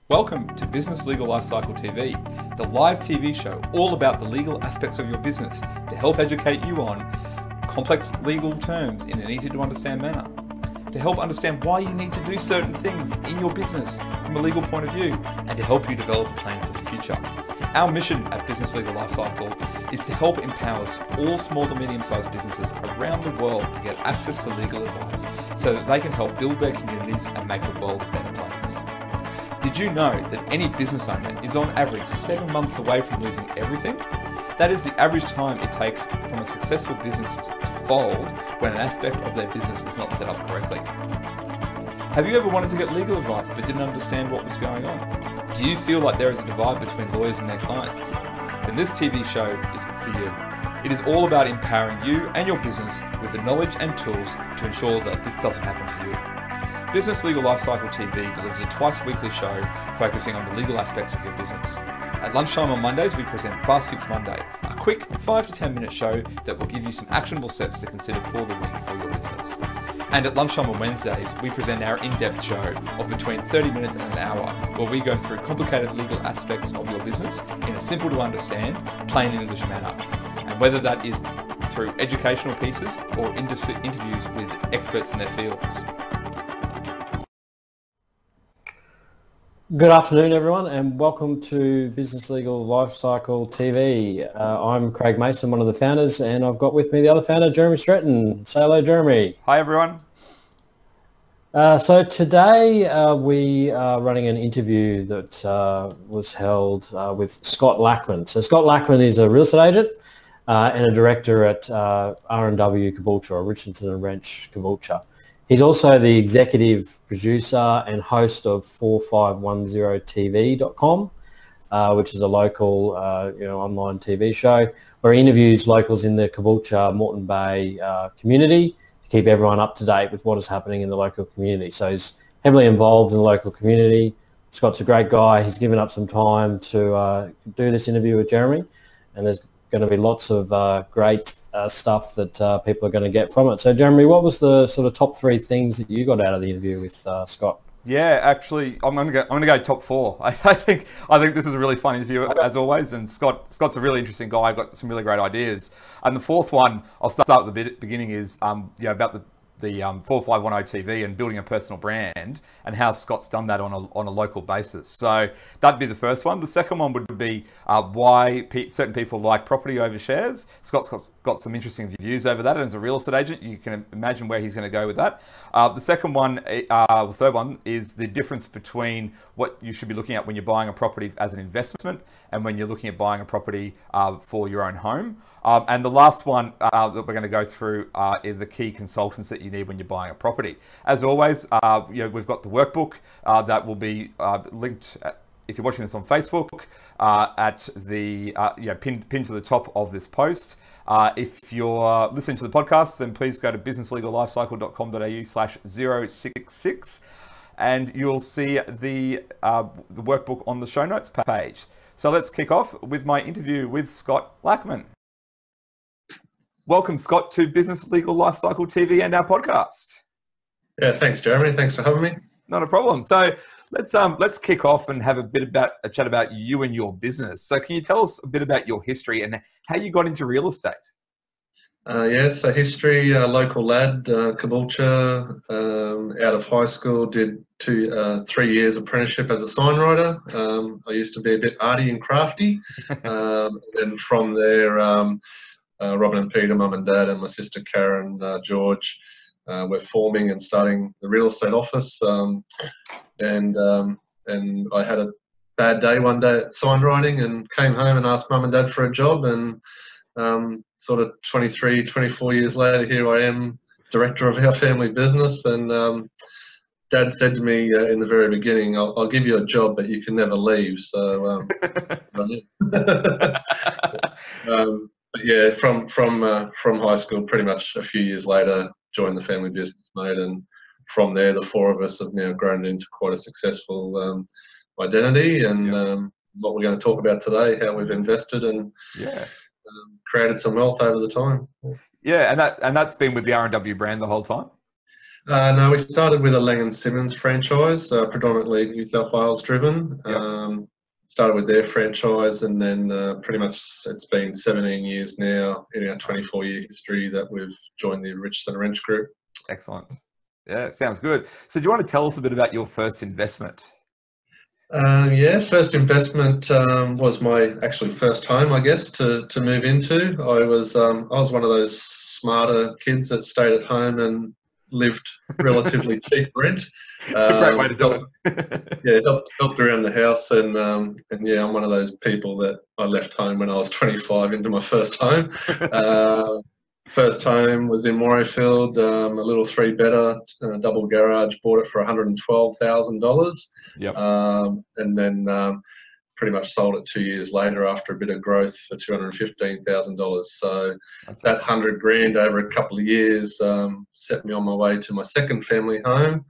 Welcome to Business Legal Lifecycle TV, the live TV show all about the legal aspects of your business to help educate you on complex legal terms in an easy to understand manner, to help understand why you need to do certain things in your business from a legal point of view, and to help you develop a plan for the future. Our mission at Business Legal Lifecycle is to help empower all small to medium-sized businesses around the world to get access to legal advice so that they can help build their communities and make the world a better place. Did you know that any business owner is on average 7 months away from losing everything? That is the average time it takes from a successful business to fold when an aspect of their business is not set up correctly. Have you ever wanted to get legal advice but didn't understand what was going on? Do you feel like there is a divide between lawyers and their clients? Then this TV show is for you. It is all about empowering you and your business with the knowledge and tools to ensure that this doesn't happen to you. Business Legal Lifecycle TV delivers a twice-weekly show focusing on the legal aspects of your business. At lunchtime on Mondays, we present Fast Fix Monday, a quick 5 to 10 minute show that will give you some actionable steps to consider for the week for your business. And at lunchtime on Wednesdays, we present our in-depth show of between 30 minutes and an hour, where we go through complicated legal aspects of your business in a simple to understand, plain English manner. And whether that is through educational pieces or interviews with experts in their fields. Good afternoon, everyone, and welcome to Business Legal Lifecycle TV. I'm Craig Mason, one of the founders, and I've got with me the other founder, Jeremy Stratton. Say hello, Jeremy. Hi, everyone. So today we are running an interview that was held with Scott Lachmund. So Scott Lachmund is a real estate agent and a director at R&W Caboolture, or Richardson and Wrench Caboolture. He's also the executive producer and host of 4510tv.com, which is a local online TV show where he interviews locals in the Caboolture, Moreton Bay community to keep everyone up to date with what is happening in the local community. So he's heavily involved in the local community. Scott's a great guy. He's given up some time to do this interview with Jeremy, and there's going to be lots of great stuff that people are going to get from it. So, Jeremy, what was the sort of top 3 things that you got out of the interview with Scott? Yeah, actually, I'm going to go top 4. I think this is a really fun interview as always, and Scott's a really interesting guy. I've got some really great ideas. And the fourth one, I'll start at the beginning, is about the 4510 TV and building a personal brand and how Scott's done that on a local basis. So that'd be the first one. The second one would be why certain people like property over shares. Scott's got some interesting views over that, and as a real estate agent, you can imagine where he's going to go with that. The second one, the third one, is the difference between what you should be looking at when you're buying a property as an investment and when you're looking at buying a property for your own home. And the last one that we're going to go through is the key consultants that you need when you're buying a property. As always, we've got the workbook that will be linked, if you're watching this on Facebook, at the pinned to the top of this post. If you're listening to the podcast, then please go to businesslegallifecycle.com.au/066, and you'll see the workbook on the show notes page. So let's kick off with my interview with Scott Lachmund. Welcome, Scott, to Business Legal Lifecycle TV and our podcast. Yeah, thanks, Jeremy. Thanks for having me. Not a problem. So let's kick off and have a chat about you and your business. So can you tell us a bit about your history and how you got into real estate? So history, local lad, Caboolture, out of high school, did 3 years apprenticeship as a signwriter. I used to be a bit arty and crafty. And from there, Robin and Peter, mum and dad, and my sister Karen, George, we're forming and starting the real estate office. And I had a bad day one day at signwriting and came home and asked mum and dad for a job. And sort of 23, 24 years later, here I am, director of our family business. And Dad said to me in the very beginning, I'll give you a job, but you can never leave. So, yeah, from high school, pretty much a few years later, joined the family business, mate, and from there, the 4 of us have now grown into quite a successful identity. And what we're going to talk about today, how we've invested and created some wealth over the time. Yeah, and that's been with the R&W brand the whole time. No, we started with a Lang & Simmons franchise, predominantly New South Wales driven. Yep. Started with their franchise, and then pretty much it's been 17 years now in our 24-year history that we've joined the Richardson Wrench Group. Excellent. Yeah, sounds good. So do you want to tell us a bit about your first investment? Yeah, first investment was my actually first home, I guess, to move into. I was one of those smarter kids that stayed at home and lived relatively cheap rent. It's a great way to do it. Yeah, helped around the house, and yeah, I'm one of those people that I left home when I was 25 into my first home. First home was in Morayfield, a little 3-bedder, double garage. Bought it for $112,000. Yep. And then pretty much sold it 2 years later after a bit of growth for $215,000. So that 100 grand over a couple of years set me on my way to my second family home,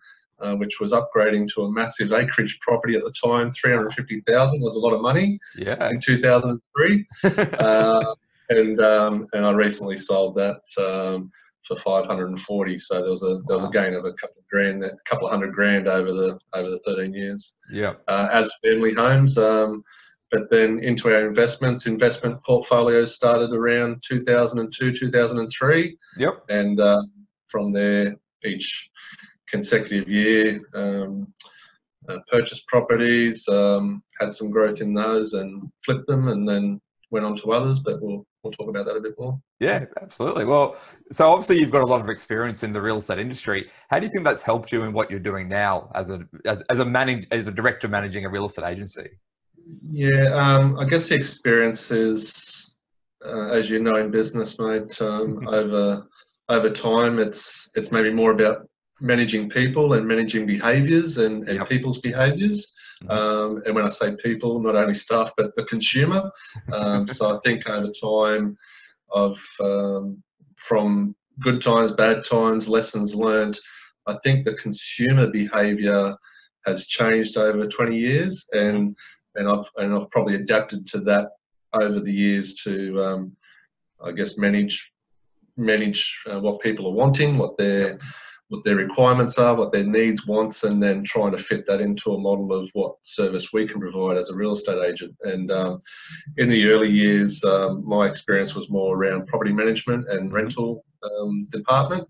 which was upgrading to a massive acreage property at the time. $350,000 was a lot of money. Yeah. In 2003. And I recently sold that for 540. So there was a gain of a couple of hundred grand over the 13 years. Yeah. As family homes, but then into our investment portfolios started around 2002, 2003. Yep. And from there, each consecutive year, purchased properties, had some growth in those and flipped them, and then went on to others, but we'll talk about that a bit more. Yeah, absolutely. Well, so obviously you've got a lot of experience in the real estate industry. How do you think that's helped you in what you're doing now as a director managing a real estate agency? Yeah, I guess the experience is, as you know, in business, mate, over time, it's maybe more about managing people and managing behaviours and Yep. people's behaviours. And when I say people, not only staff, but the consumer. So I think over time, from good times, bad times, lessons learned, I think the consumer behaviour has changed over 20 years, and I've probably adapted to that over the years to, I guess, manage what people are wanting, what their requirements are, what their needs, wants, and then trying to fit that into a model of what service we can provide as a real estate agent. And in the early years, my experience was more around property management and rental department,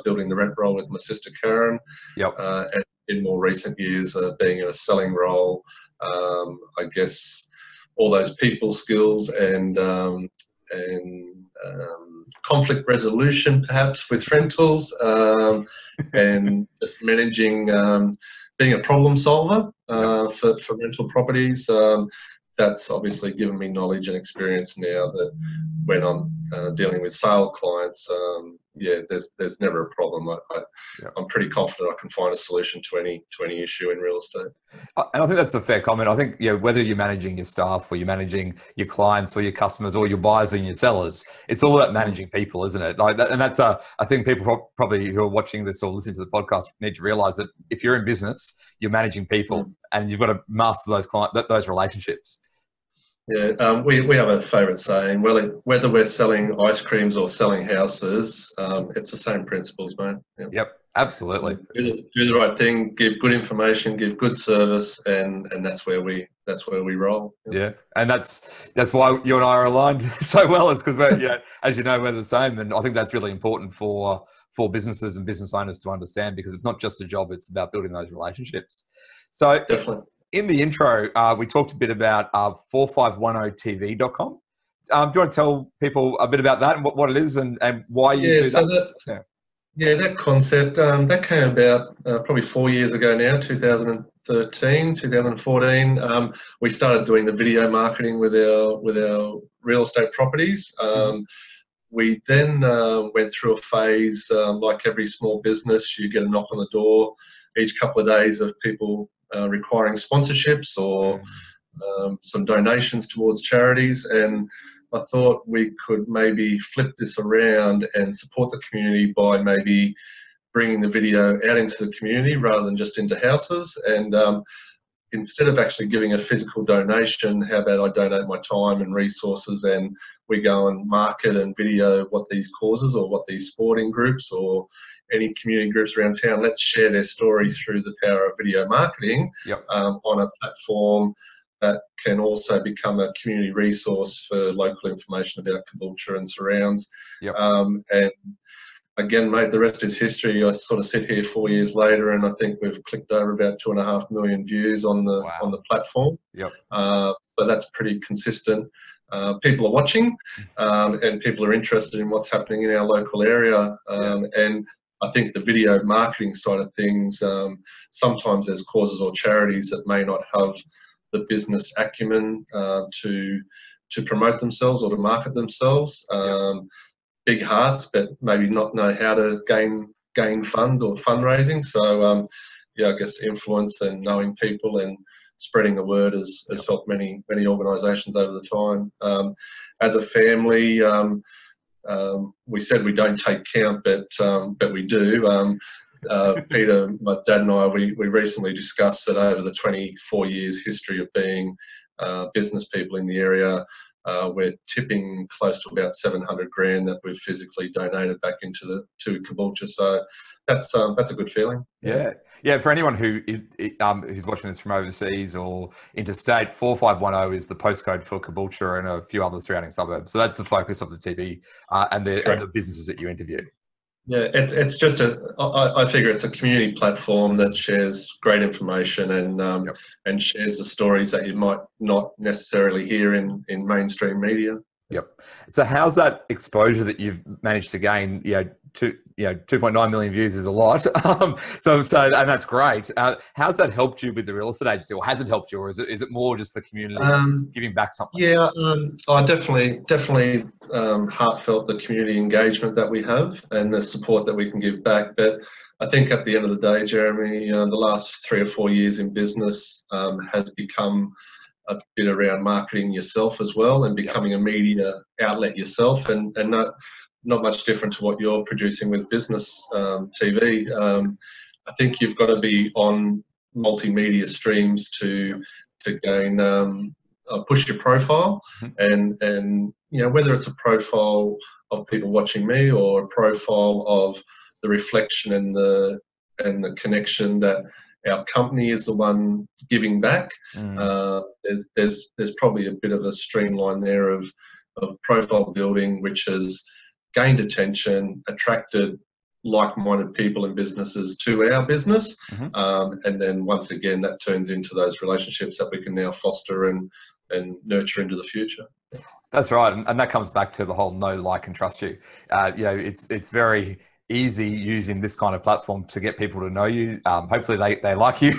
building the rent roll with my sister Karen. Yep. And in more recent years, being in a selling role, I guess all those people skills and conflict resolution, perhaps, with rentals, and just managing, being a problem solver for rental properties. That's obviously given me knowledge and experience now that when I'm dealing with sale clients, yeah, there's never a problem. I'm pretty confident I can find a solution to any issue in real estate. And I think that's a fair comment. I think, whether you're managing your staff or you're managing your clients or your customers or your buyers and your sellers, it's all about managing people, isn't it? Like that, and that's I think people probably who are watching this or listening to the podcast need to realize that if you're in business, you're managing people and you've got to master those relationships. Yeah, we have a favourite saying, well, whether we're selling ice creams or selling houses, it's the same principles, mate. Yep, absolutely. Do the right thing, give good information, give good service, and that's where we roll. Yeah, and that's why you and I are aligned so well. It's because we're, as you know, we're the same, and I think that's really important for businesses and business owners to understand, because it's not just a job; it's about building those relationships. So definitely. In the intro, we talked a bit about 4510tv.com. Do you want to tell people a bit about that and what it is and why you do that? That concept, that came about probably 4 years ago now, 2013, 2014. We started doing the video marketing with our real estate properties. We then went through a phase, like every small business, you get a knock on the door each couple of days of people requiring sponsorships or some donations towards charities, and I thought we could maybe flip this around and support the community by maybe bringing the video out into the community rather than just into houses. And instead of actually giving a physical donation, how about I donate my time and resources, and we go and market and video what these causes or what these sporting groups or any community groups around town, let's share their stories through the power of video marketing. Yep. On a platform that can also become a community resource for local information about Caboolture and surrounds. Yep. And again, mate, the rest is history. I sort of sit here 4 years later, and I think we've clicked over about 2.5 million views on the Wow. on the platform. Yep. So that's pretty consistent. People are watching, and people are interested in what's happening in our local area. And I think the video marketing side of things, sometimes there's causes or charities that may not have the business acumen to promote themselves or to market themselves. Big hearts, but maybe not know how to gain fund or fundraising. So yeah, I guess influence and knowing people and spreading the word has helped many organisations over the time. As a family, we said we don't take count, but we do. Peter, my dad and I, we recently discussed that over the 24 years history of being business people in the area, we're tipping close to about 700 grand that we've physically donated back to Caboolture. So that's a good feeling. Yeah. For anyone who is who's watching this from overseas or interstate, 4510 is the postcode for Caboolture and a few other surrounding suburbs. So that's the focus of the TV and the businesses that you interview. Yeah, it's just I figure it's a community platform that shares great information and shares the stories that you might not necessarily hear in mainstream media. Yep. So how's that exposure that you've managed to gain? 2.9 million views is a lot. So and that's great. How's that helped you with the real estate agency, or has it helped you, or is it more just the community giving back something? Yeah, I definitely heartfelt the community engagement that we have and the support that we can give back. But I think at the end of the day, Jeremy, the last 3 or 4 years in business has become a bit around marketing yourself as well and becoming a media outlet yourself, and not much different to what you're producing with Business TV. I think you've got to be on multimedia streams to gain push your profile, and whether it's a profile of people watching me or a profile of the reflection and the connection that our company is the one giving back. There's probably a bit of a streamline there of profile building, which has gained attention, attracted like-minded people and businesses to our business, and then once again that turns into those relationships that we can now foster and nurture into the future. That's right, and that comes back to the whole know, like, and trust you. It's very easy using this kind of platform to get people to know you. Hopefully they like you,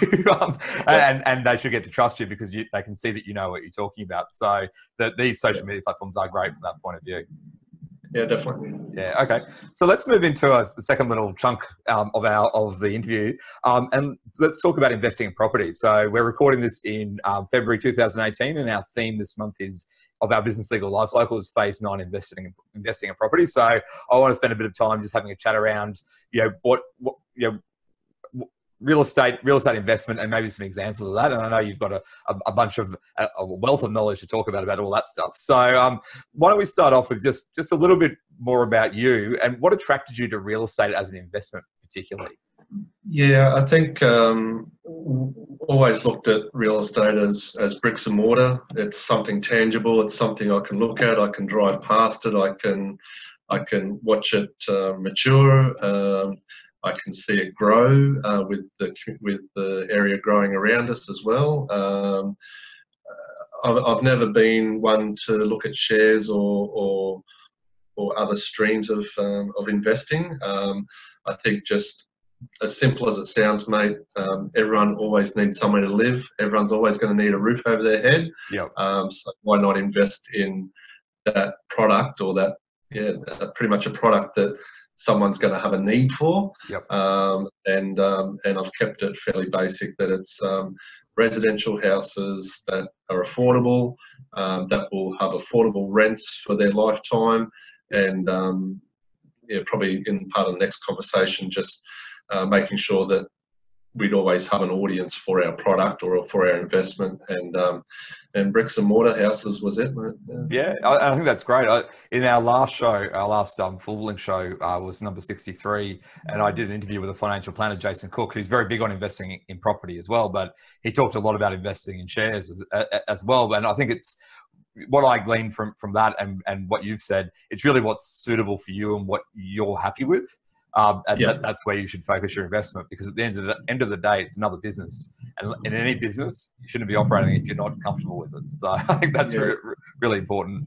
and they should get to trust you because they can see that you know what you're talking about. So these social media platforms are great from that point of view. Yeah, definitely. Yeah. Okay. So let's move into the second little chunk of the interview, and let's talk about investing in property. So we're recording this in February 2018, and our theme this month of our Business Legal Lifecycle is Phase 9, investing in property. So I want to spend a bit of time just having a chat around, what real estate investment, and maybe some examples of that. And I know you've got a bunch of a wealth of knowledge to talk about all that stuff. So why don't we start off with just a little bit more about you and what attracted you to real estate as an investment, particularly? Yeah, I think always looked at real estate as bricks and mortar. It's something tangible. It's something I can look at. I can drive past it. I can watch it mature. I can see it grow with the area growing around us as well. I've never been one to look at shares or other streams of investing. I think just as simple as it sounds, mate, everyone always needs somewhere to live. Everyone's always going to need a roof over their head. Yep. So why not invest in that product, or that, pretty much a product that someone's going to have a need for. Yep. And I've kept it fairly basic, that it's residential houses that are affordable, that will have affordable rents for their lifetime, and probably in part of the next conversation, just making sure that we'd always have an audience for our product or for our investment, and bricks and mortar houses was it. Yeah, I think that's great. In our last show, our last full-length show was number 63, and I did an interview with a financial planner, Jason Cook, who's very big on investing in property as well, but he talked a lot about investing in shares as well. And I think it's what I gleaned from that and what you've said, it's really what's suitable for you and what you're happy with. That's where you should focus your investment, because at the end of the day, it's another business, and in any business, you shouldn't be operating if you're not comfortable with it. So I think that's really important.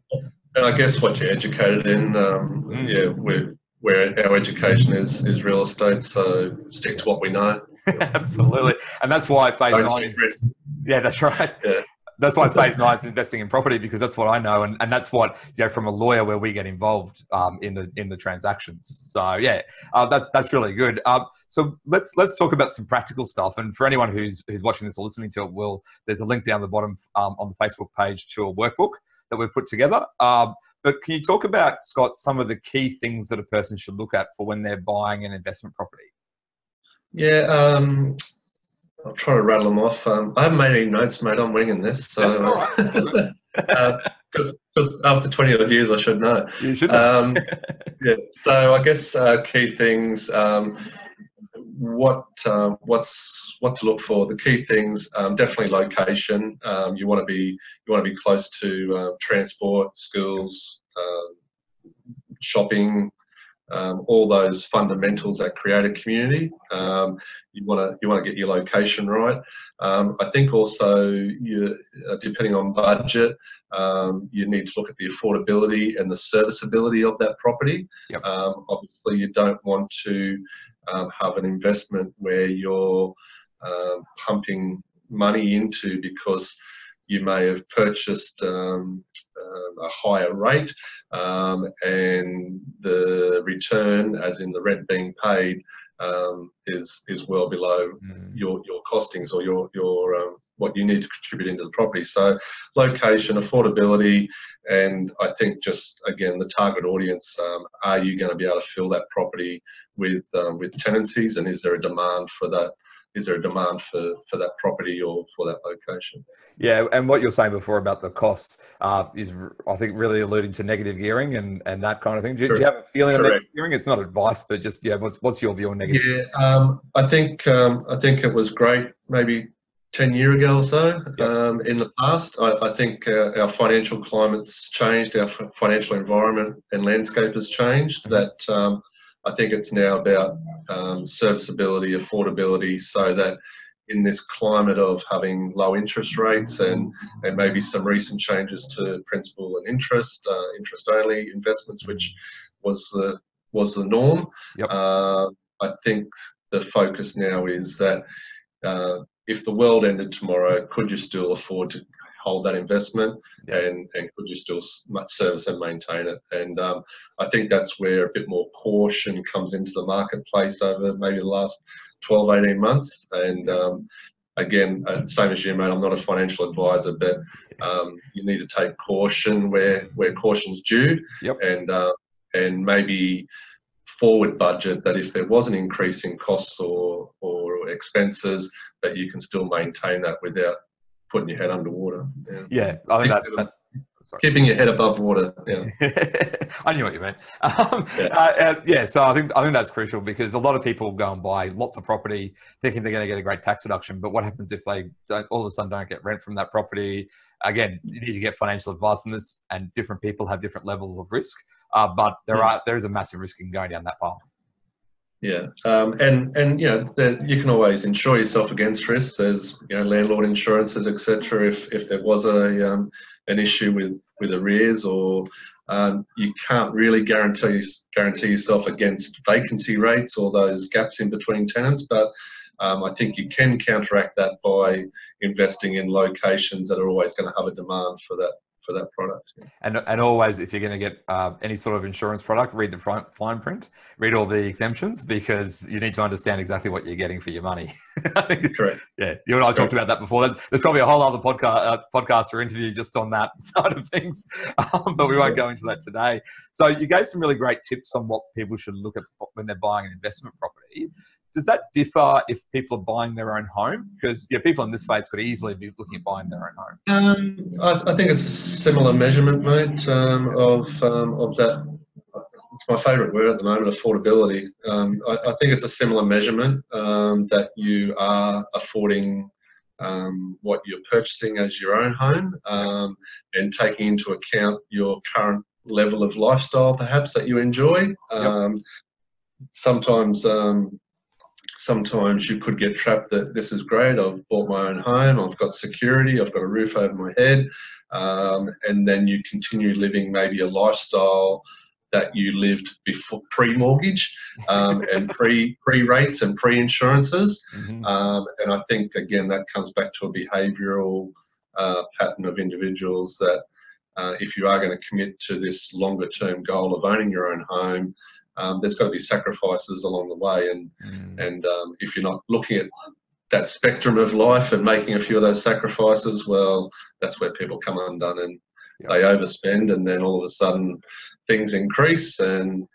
And I guess what you're educated in, where our education is real estate, so stick to what we know. Absolutely, and that's why phase 9. Yeah, that's right. Yeah. That's why phase 9 is investing in property, because that's what I know, and that's what, from a lawyer, where we get involved in the transactions. So yeah, that's really good. So let's talk about some practical stuff. And for anyone who's watching this or listening to it, there's a link down the bottom on the Facebook page to a workbook that we've put together. But can you talk about, Scott, some of the key things that a person should look at for when they're buying an investment property? Yeah. I'll try to rattle them off. I haven't made any notes, mate. I'm winging this. So, because after 20 odd years, I should know. You should know. Yeah. So I guess key things. What to look for? The key things, definitely location. You want to be close to transport, schools, shopping. All those fundamentals that create a community. You want to get your location right. I think also, depending on budget, you need to look at the affordability and the serviceability of that property. Yep. Obviously, you don't want to have an investment where you're pumping money into because you may have purchased a higher rate, and the return, as in the rent being paid, is well below your costings or your what you need to contribute into the property. So location, affordability, and I think just again the target audience. Are you going to be able to fill that property with tenancies, and is there a demand for that? Is there a demand for that property or for that location? Yeah, and what you're saying before about the costs is, I think, really alluding to negative gearing and that kind of thing. Do you have a feeling of negative gearing? It's not advice, but just what's your view on negative? Yeah, I think it was great maybe 10 years ago or so. In the past, I think our financial climate's changed, our financial environment and landscape has changed. That I think it's now about serviceability, affordability, so that in this climate of having low interest rates and maybe some recent changes to principal and interest-only investments, which was the norm. Yep. I think the focus now is that if the world ended tomorrow, could you still afford to hold that investment, and could you still service and maintain it? And I think that's where a bit more caution comes into the marketplace over maybe the last 12, 18 months. And again, same as you, mate, I'm not a financial advisor, but you need to take caution where caution's due. Yep. And maybe forward budget that if there was an increase in costs or expenses, that you can still maintain that without putting your head underwater. Yeah, I think that's sorry. Keeping your head above water. Yeah. I knew what you meant. So I think that's crucial, because a lot of people go and buy lots of property thinking they're going to get a great tax reduction, but what happens if they all of a sudden don't get rent from that property? Again, you need to get financial advice on this, and different people have different levels of risk. But there is a massive risk in going down that path. Yeah, and you can always insure yourself against risks. There's landlord insurances, etc. If there was an issue with arrears, or you can't really guarantee yourself against vacancy rates or those gaps in between tenants. But I think you can counteract that by investing in locations that are always going to have a demand for that product. And always, if you're going to get any sort of insurance product, read the fine print, read all the exemptions, because you need to understand exactly what you're getting for your money. Correct. Yeah, you and I talked about that before. There's probably a whole other podcast or interview just on that side of things, but we won't go into that today. So you gave some really great tips on what people should look at when they're buying an investment property. does that differ if people are buying their own home? Because people in this space could easily be looking at buying their own home. I think it's a similar measurement, mate, of that. It's my favourite word at the moment, affordability. I think it's a similar measurement that you are affording what you're purchasing as your own home, and taking into account your current level of lifestyle perhaps that you enjoy. Sometimes you could get trapped that this is great, I've bought my own home, I've got security, I've got a roof over my head, and then you continue living maybe a lifestyle that you lived before pre-mortgage, and pre-rates and pre-insurances. And I think, again, that comes back to a behavioural pattern of individuals that if you are going to commit to this longer term goal of owning your own home, there's got to be sacrifices along the way. And if you're not looking at that spectrum of life and making a few of those sacrifices, well, that's where people come undone and they overspend, and then all of a sudden things increase and,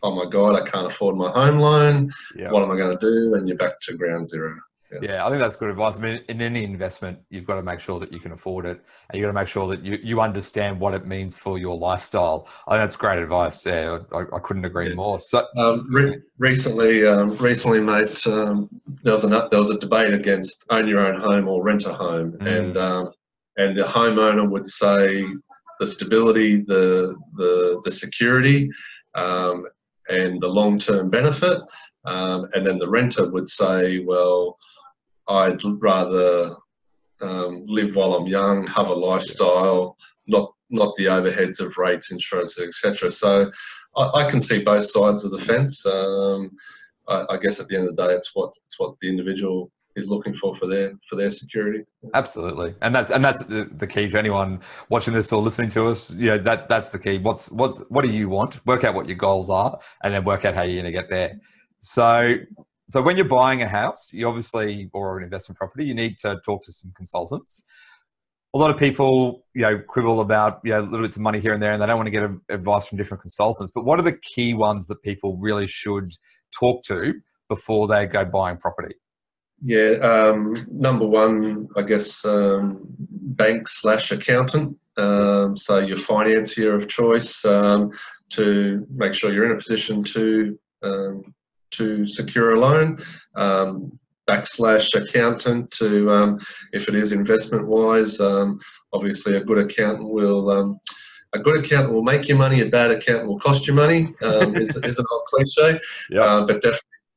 oh my God, I can't afford my home loan. What am I going to do? And you're back to ground zero. Yeah, I think that's good advice. I mean, in any investment, you've got to make sure that you can afford it, and you've got to make sure that you understand what it means for your lifestyle. I think that's great advice. Yeah, I couldn't agree more. So recently, mate, there was a debate against own your own home or rent a home, and the homeowner would say the stability, the security, and the long-term benefit, and then the renter would say, well, I'd rather live while I'm young, have a lifestyle, not the overheads of rates, insurance, etc. So I can see both sides of the fence. I guess at the end of the day, it's what the individual is looking for their security. Absolutely, and that's the key to anyone watching this or listening to us. That's the key. What do you want? Work out what your goals are, and then work out how you're going to get there. So when you're buying a house, you obviously, or an investment property, you need to talk to some consultants. A lot of people, quibble about, little bits of money here and there, and they don't want to get advice from different consultants. But what are the key ones that people really should talk to before they go buying property? Yeah, number one, I guess, bank/accountant. So your financier of choice, to make sure you're in a position to secure a loan. /accountant to, if it is investment wise, obviously a good accountant will make you money, a bad accountant will cost you money, is an old cliche. But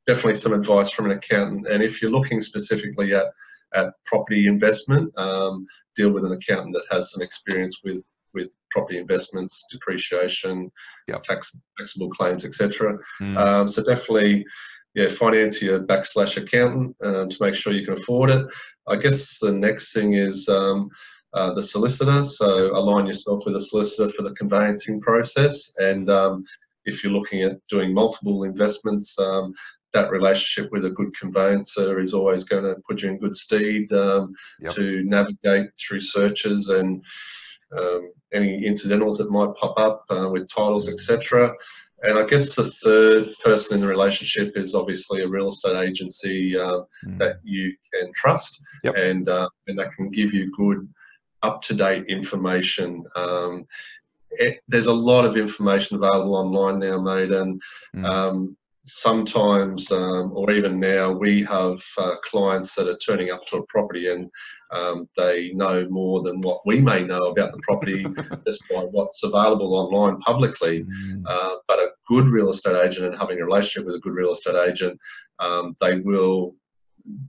definitely some advice from an accountant. And if you're looking specifically at property investment, deal with an accountant that has some experience with property investments, depreciation, taxable claims, etc. So definitely, financier /accountant, to make sure you can afford it. I guess the next thing is the solicitor. So align yourself with a solicitor for the conveyancing process. And if you're looking at doing multiple investments, that relationship with a good conveyancer is always going to put you in good stead to navigate through searches and any incidentals that might pop up with titles, etc. And I guess the third person in the relationship is obviously a real estate agency that you can trust, and that can give you good, up-to-date information. There's a lot of information available online now, mate, and sometimes, or even now, we have clients that are turning up to a property and they know more than what we may know about the property just by what's available online publicly. But a good real estate agent, and having a relationship with a good real estate agent, they will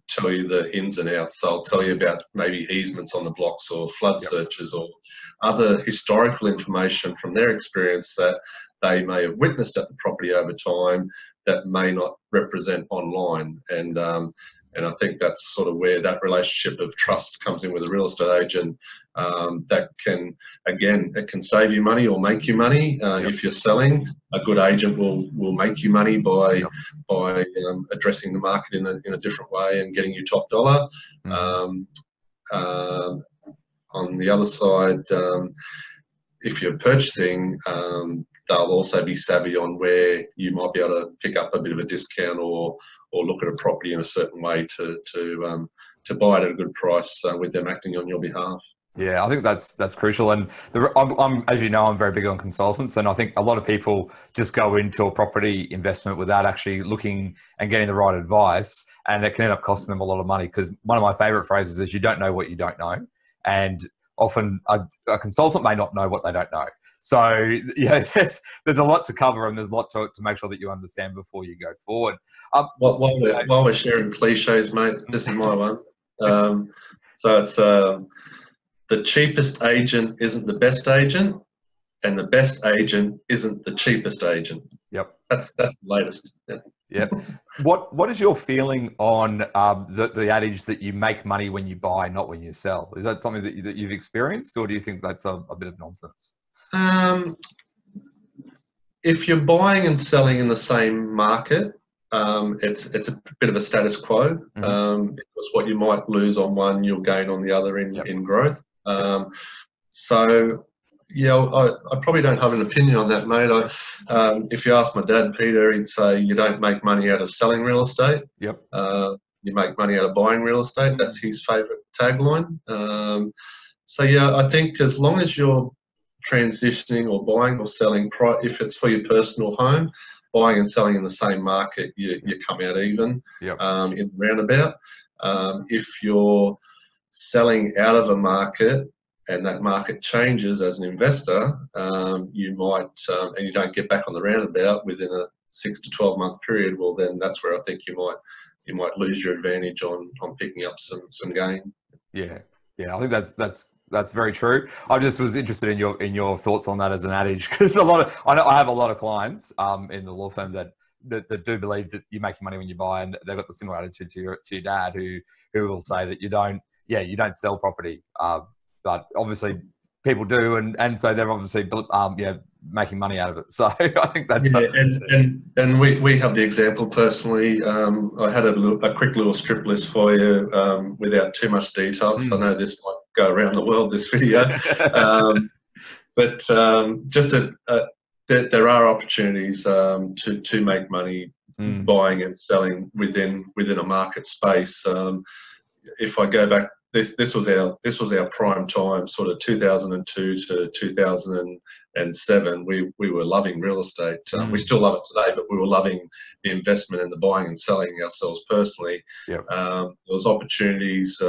tell you the ins and outs. They'll tell you about maybe easements on the blocks or flood searches or other historical information from their experience that they may have witnessed at the property over time that may not represent online. And I think that's sort of where that relationship of trust comes in with a real estate agent. That can, again, it can save you money or make you money. If you're selling, a good agent will make you money by addressing the market in a different way and getting you top dollar. On the other side, if you're purchasing, they'll also be savvy on where you might be able to pick up a bit of a discount or look at a property in a certain way to buy it at a good price with them acting on your behalf. Yeah, I think that's crucial. And I'm, as you know, I'm very big on consultants, and I think a lot of people just go into a property investment without actually looking and getting the right advice, and it can end up costing them a lot of money. Because one of my favorite phrases is, "You don't know what you don't know," and often a consultant may not know what they don't know. So yeah, there's a lot to cover, and there's a lot to make sure that you understand before you go forward. While we're sharing cliches, mate, this is my one. So it's the cheapest agent isn't the best agent, and the best agent isn't the cheapest agent. Yep, that's the latest. Yeah. Yep. What is your feeling on the adage that you make money when you buy, not when you sell? Is that something that you've experienced, or do you think that's a bit of nonsense? If you're buying and selling in the same market, it's a bit of a status quo, because what you might lose on one, you'll gain on the other in growth. So yeah, I probably don't have an opinion on that, mate. If you ask my dad, Peter, he'd say you don't make money out of selling real estate. Yep. You make money out of buying real estate. That's his favourite tagline. So yeah, I think as long as you're transitioning or buying or selling, if it's for your personal home, buying and selling in the same market, you come out even. Yep. In the roundabout. If you're selling out of a market and that market changes as an investor, you might, and you don't get back on the roundabout within a 6 to 12 month period, well then that's where I think you might lose your advantage on picking up some gain. Yeah, I think that's very true. I just was interested in your thoughts on that as an adage, because I have a lot of clients in the law firm that do believe that you're making money when you buy, and they've got the similar attitude to your dad, who will say that you don't sell property, but obviously people do, and so they're obviously making money out of it. So I think that's and we have the example personally. I had a quick little strip list for you without too much detail, so I know this might go around the world, this video. But just there are opportunities to make money buying and selling within a market space. If I go back, this was our prime time, sort of 2002 to 2007. We were loving real estate. We still love it today, but we were loving the investment and the buying and selling ourselves personally. Yep. There was opportunities.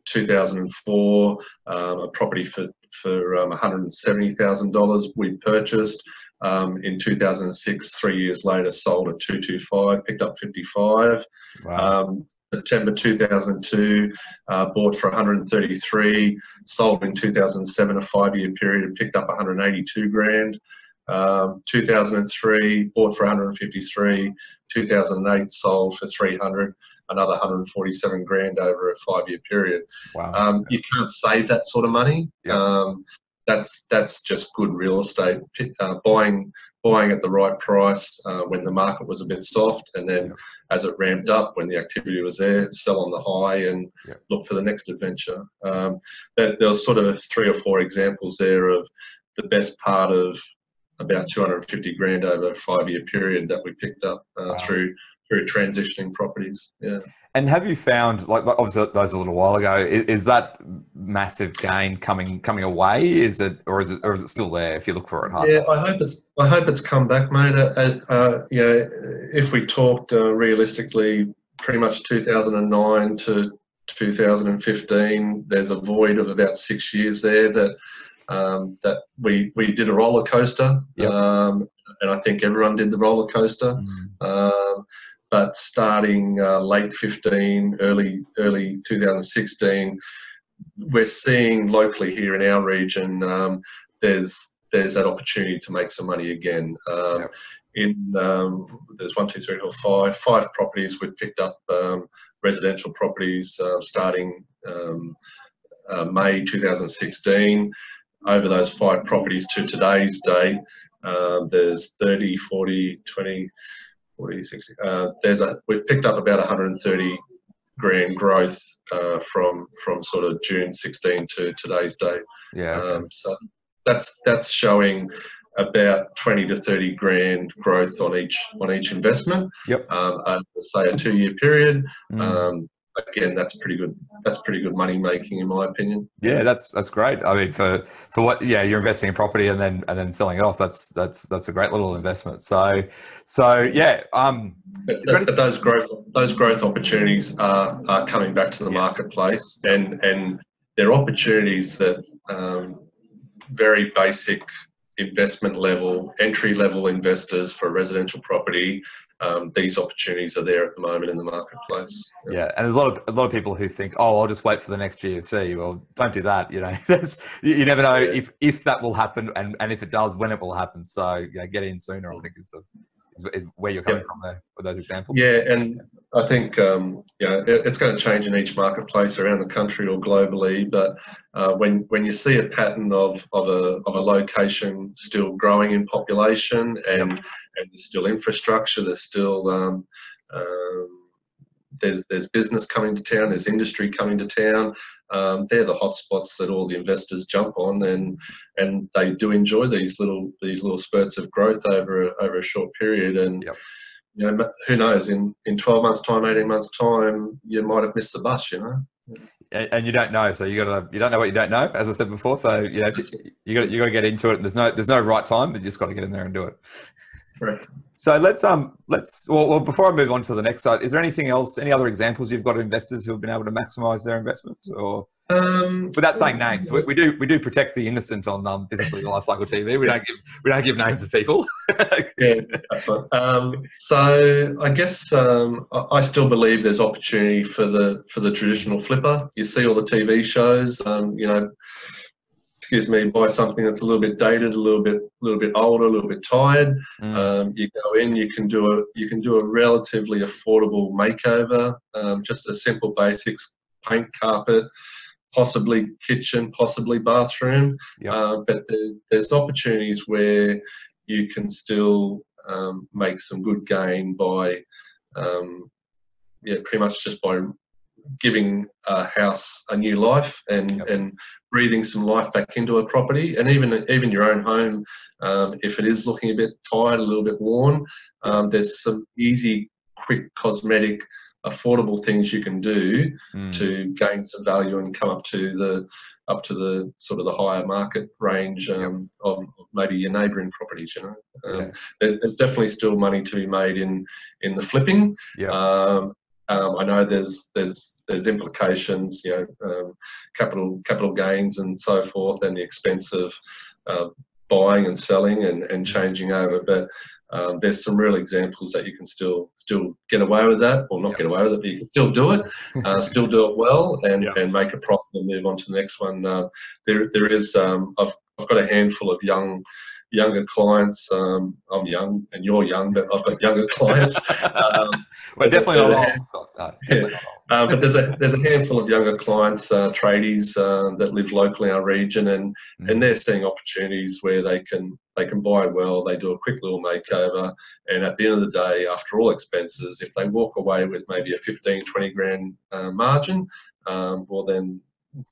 2004, a property for $170,000 we purchased. In 2006, 3 years later, sold at 225, picked up 55. Wow. September 2002, bought for 133, sold in 2007, a 5-year period, and picked up 182 grand. 2003, bought for 153, 2008, sold for 300, another 147 grand over a 5-year period. Wow. You can't save that sort of money. Yep. That's just good real estate. Buying at the right price when the market was a bit soft, and then as it ramped up, when the activity was there, sell on the high and look for the next adventure. There was sort of 3 or 4 examples there of the best part of about 250 grand over a 5-year period that we picked up through transitioning properties. Yeah. And have you found, like obviously those a little while ago, is that massive gain coming away? Is it still there if you look for it hard? Yeah, I hope it's come back, mate. If we talked realistically, pretty much 2009 to 2015, there's a void of about 6 years there that we did a roller coaster. Yep. And I think everyone did the roller coaster. But starting late 15, early 2016, we're seeing locally here in our region, there's that opportunity to make some money again. There's 1, 2, 3, 4, 5 properties we've picked up, residential properties starting May 2016. Over those 5 properties to today's date, there's 30, 40, 20, 40, 60. We've picked up about 130 grand growth from sort of June 16 to today's date. Yeah. Okay. So that's showing about 20 to 30 grand growth on each investment. Yep. Over, say, a 2-year period. Again, that's pretty good. That's pretty good money making, in my opinion. Yeah, that's great. I mean, for what, yeah, you're investing in property and then selling it off. That's a great little investment. So yeah. But those growth opportunities are coming back to the marketplace, and they're opportunities that very basic investment level, entry level investors for residential property. These opportunities are there at the moment in the marketplace. Yeah, and there's a lot of people who think, oh, I'll just wait for the next GFC. Well, don't do that. You know, you never know if that will happen, and if it does, when it will happen. So get in sooner, I think is where you're coming from there with those examples. Yeah, and I think it's going to change in each marketplace around the country or globally. But when you see a pattern of a location still growing in population and there's still infrastructure, there's still there's business coming to town, there's industry coming to town. They're the hotspots that all the investors jump on, and they do enjoy these little spurts of growth over a short period. And who knows, in 12 months' time, 18 months' time, you might have missed the bus. And you don't know, so you don't know what you don't know, as I said before. So you got to get into it. And there's no right time, but you just got to get in there and do it. Correct. So let's well, before I move on to the next side, is there anything else, any other examples you've got of investors who have been able to maximise their investments, or without saying names? We do protect the innocent on Business Legal Lifecycle TV. We don't give names of people. Yeah, that's fine. So I guess I still believe there's opportunity for the traditional flipper. You see all the TV shows, buy something that's a little bit dated, a little bit older, a little bit tired. You go in, you can do a relatively affordable makeover, just a simple basics, paint, carpet, possibly kitchen, possibly bathroom. But there's opportunities where you can still make some good gain by pretty much just by giving a house a new life and breathing some life back into a property. And even your own home, if it is looking a bit tired, a little bit worn, there's some easy, quick, cosmetic, affordable things you can do to gain some value and come up to the sort of the higher market range of maybe your neighbouring properties. There's definitely still money to be made in the flipping. I know there's implications, capital gains and so forth, and the expense of buying and selling and changing over. But there's some real examples that you can still get away with that, or not get away with it, but you can still do it, still do it well, and make a profit and move on to the next one. There is I've got a handful of younger clients. I'm young and you're young, but I've got younger clients. We're definitely not old, Scott. But there's a handful of younger clients, tradies that live locally in our region, and they're seeing opportunities where they can buy well. They do a quick little makeover, and at the end of the day, after all expenses, if they walk away with maybe a 15-20 grand margin, well then,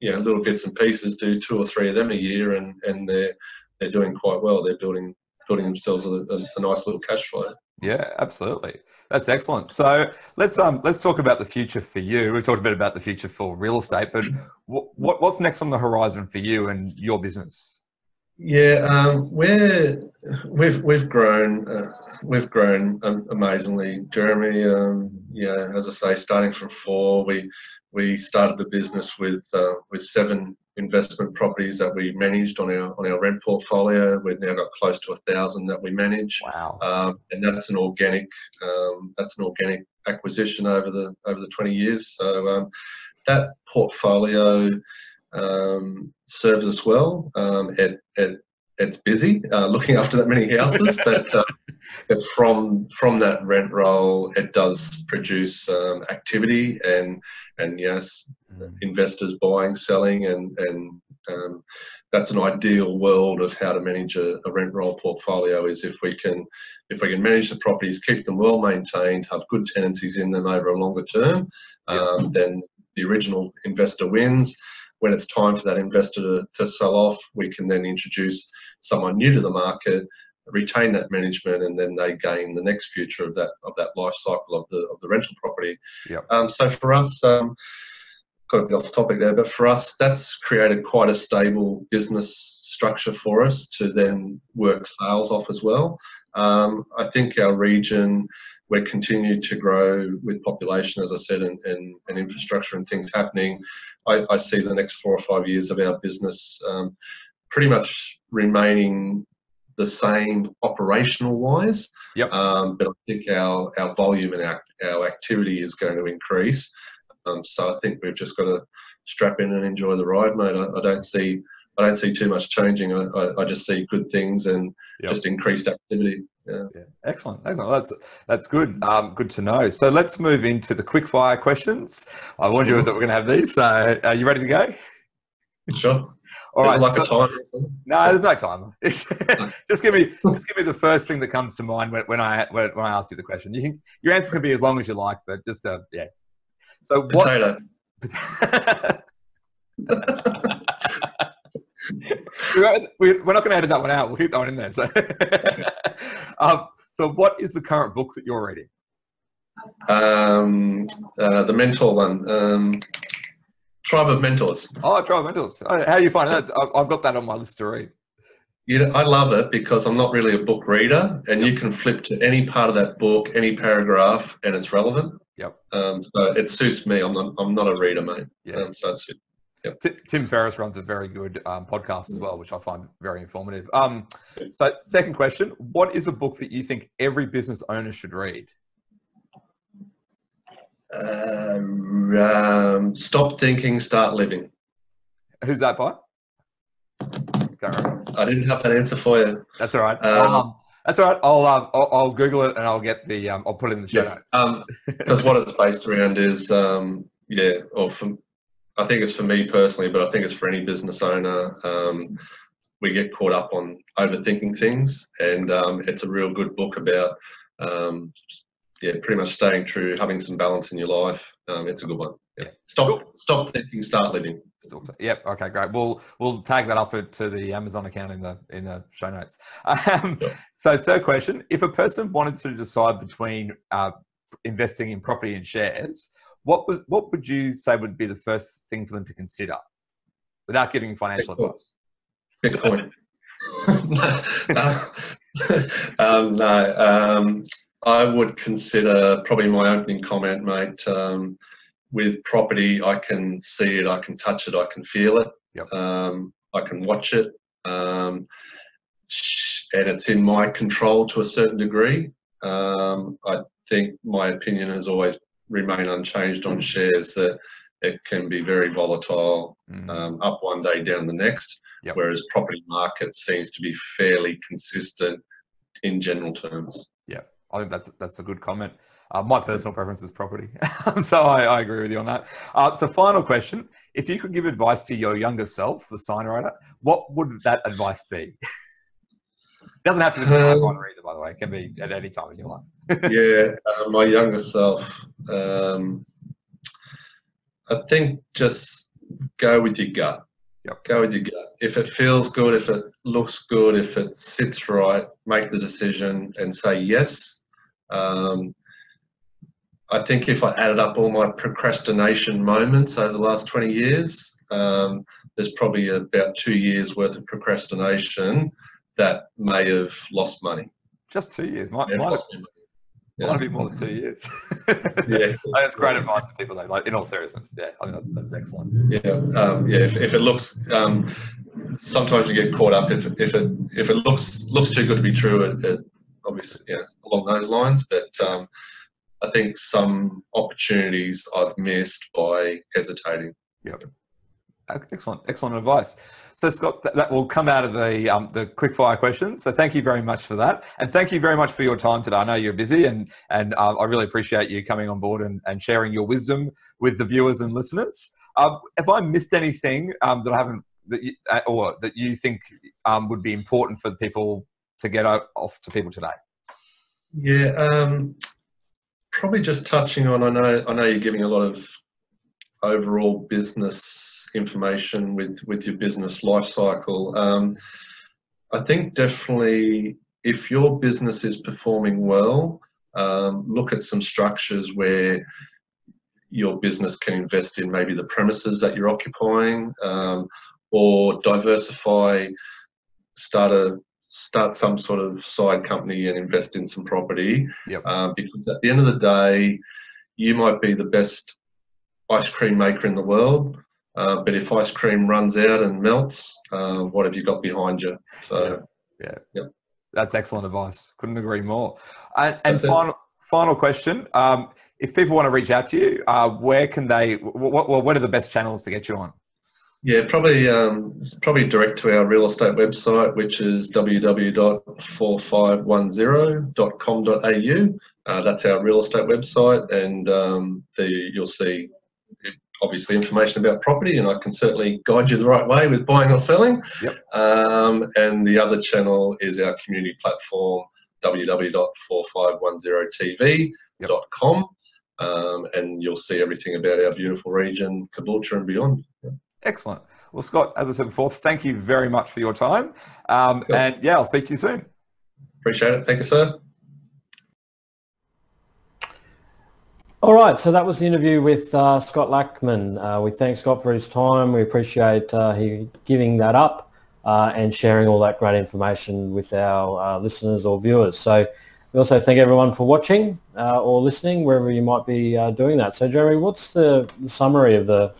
little bits and pieces, do 2 or 3 of them a year, and they're doing quite well. They're building themselves a nice little cash flow. Yeah, absolutely. That's excellent. So let's talk about the future for you. We've talked a bit about the future for real estate, but what's next on the horizon for you and your business? Yeah, we've grown amazingly, Jeremy. As I say, starting from 4, we started the business with 7 investment properties that we managed on our rent portfolio. We've now got close to 1,000 that we manage. Wow! And that's an organic acquisition over the 20 years. So that portfolio serves us well. It's busy looking after that many houses, but from that rent roll, it does produce activity and yes, investors buying, selling, and that's an ideal world of how to manage a rent roll portfolio. Is if we can manage the properties, keep them well maintained, have good tenancies in them over a longer term, then the original investor wins. when it's time for that investor to sell off, we can then introduce someone new to the market, retain that management, and then they gain the next future of that life cycle of the rental property. Yep. So for us, got a bit off topic there, but for us, that's created quite a stable business structure for us to then work sales off as well. I think our region, we're continuing to grow with population, as I said, and infrastructure and things happening. I see the next 4 or 5 years of our business pretty much remaining the same operational wise. Yep. But I think our volume and our activity is going to increase. So I think we've just got to strap in and enjoy the ride, mate. I don't see too much changing. I just see good things and just increased activity. Yeah. Excellent. That's good. Good to know. So let's move into the quick fire questions. I warned you that we're going to have these. So are you ready to go? Sure. All right. Is it like a timer or something? No, there's no timer. Just give me the first thing that comes to mind when I ask you the question. Your answer can be as long as you like, but just yeah. So potato. We're not going to edit that one out. We'll keep that one in there. So what is the current book that you're reading? The mentor one. Tribe of Mentors. Oh, Tribe of Mentors. How are you finding that? I've got that on my list to read. I love it because I'm not really a book reader, and you can flip to any part of that book, any paragraph, and it's relevant. Yep. So it suits me. I'm not a reader, mate. Yeah. So it's yep. Tim Ferriss runs a very good podcast as well, which I find very informative. So second question, what is a book that you think every business owner should read? Stop Thinking, Start Living. Who's that by? Can't remember. I didn't have that answer for you. That's all right. That's all right. I'll Google it and I'll get the I'll put it in the show notes. Because what it's based around is I think it's for me personally, but I think it's for any business owner. We get caught up on overthinking things, and it's a real good book about pretty much staying true, having some balance in your life. It's a good one. Yeah. Stop thinking, start living. Yep. Okay, great. We'll tag that up to the Amazon account in the show notes. So third question, if a person wanted to decide between investing in property and shares, what would you say would be the first thing for them to consider without giving financial advice? Bitcoin. No. I would consider, probably my opening comment, mate, with property, I can see it, I can touch it, I can feel it. Yep. I can watch it. And it's in my control to a certain degree. I think my opinion has always remained unchanged on shares, that it can be very volatile, up one day, down the next, whereas property market seems to be fairly consistent in general terms. Yeah. I think that's a good comment. My personal preference is property. So I agree with you on that. So final question, if you could give advice to your younger self, the sign writer, what would that advice be? It doesn't have to be the sign writer either, by the way. It can be at any time in your life. My younger self, I think just go with your gut. Yep. Go with your gut. If it feels good, if it looks good, if it sits right, make the decision and say yes. I think if I added up all my procrastination moments over the last 20 years, there's probably about 2 years worth of procrastination that may have lost money. Just 2 years? Might be more than 2 years. Yeah. That's great advice for people, though, like, in all seriousness. Yeah, I think that's excellent. If it looks, sometimes you get caught up if it looks too good to be true. It obviously, along those lines. But I think some opportunities I've missed by hesitating. Yep. Excellent advice. So Scott, that will come out of the quick fire questions. So thank you very much for that, and thank you very much for your time today. I know you're busy, and I really appreciate you coming on board and sharing your wisdom with the viewers and listeners. Have I missed anything that I haven't that you think would be important for the people to get off to people today? Yeah, probably just touching on. I know you're giving a lot of overall business information with your business life cycle. I think definitely if your business is performing well, look at some structures where your business can invest in maybe the premises that you're occupying, or diversify, start some sort of side company and invest in some property. Yep. Because at the end of the day, you might be the best ice cream maker in the world, but if ice cream runs out and melts, what have you got behind you? So yeah. That's excellent advice. Couldn't agree more. And final question: if people want to reach out to you, where can they? What are the best channels to get you on? Yeah, probably direct to our real estate website, which is www.4510.com.au. That's our real estate website, and you'll see obviously information about property, and I can certainly guide you the right way with buying or selling. Yep. And the other channel is our community platform, www.4510tv.com, and you'll see everything about our beautiful region, Caboolture and beyond. Excellent. Well, Scott, as I said before, thank you very much for your time. Cool. And yeah, I'll speak to you soon. Appreciate it. Thank you, sir. All right, so that was the interview with Scott Lachmund. We thank Scott for his time. We appreciate he giving that up and sharing all that great information with our listeners or viewers. So we also thank everyone for watching or listening, wherever you might be doing that. So Jeremy, what's the summary of the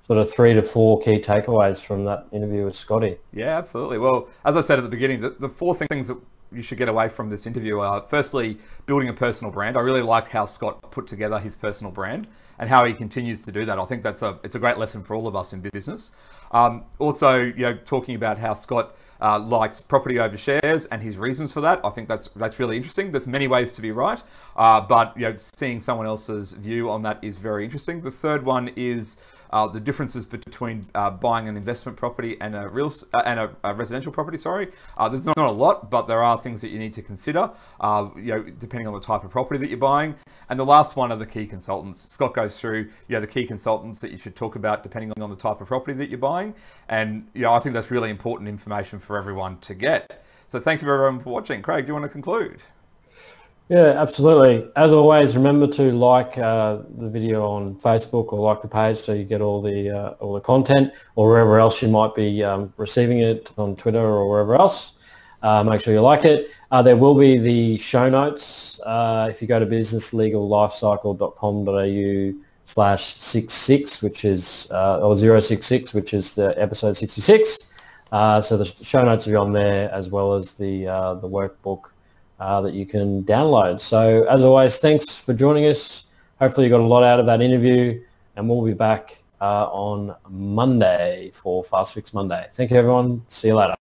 sort of 3 to 4 key takeaways from that interview with Scotty? Yeah, absolutely. Well, as I said at the beginning, the 4 things that you should get away from this interview are, firstly, building a personal brand. I really like how Scott put together his personal brand and how he continues to do that. I think it's a great lesson for all of us in business. Also, talking about how Scott likes property over shares and his reasons for that. I think that's really interesting. There's many ways to be right, but seeing someone else's view on that is very interesting. The third one is the differences between buying an investment property and a residential property. There's not a lot, but there are things that you need to consider, depending on the type of property that you're buying. And the last one are the key consultants. Scott goes through the key consultants that you should talk about depending on the type of property that you're buying. And I think that's really important information for everyone to get. So thank you everyone for watching. Craig, do you want to conclude? Yeah, absolutely. As always, remember to like the video on Facebook or like the page so you get all the content, or wherever else you might be receiving it, on Twitter or wherever else. Make sure you like it. There will be the show notes if you go to businesslegallifecycle.com.au/66, which is or 066, which is the episode 66. So the show notes will be on there, as well as the workbook that you can download. So as always, thanks for joining us. Hopefully you got a lot out of that interview, and we'll be back on Monday for Fast Fix Monday. Thank you everyone. See you later.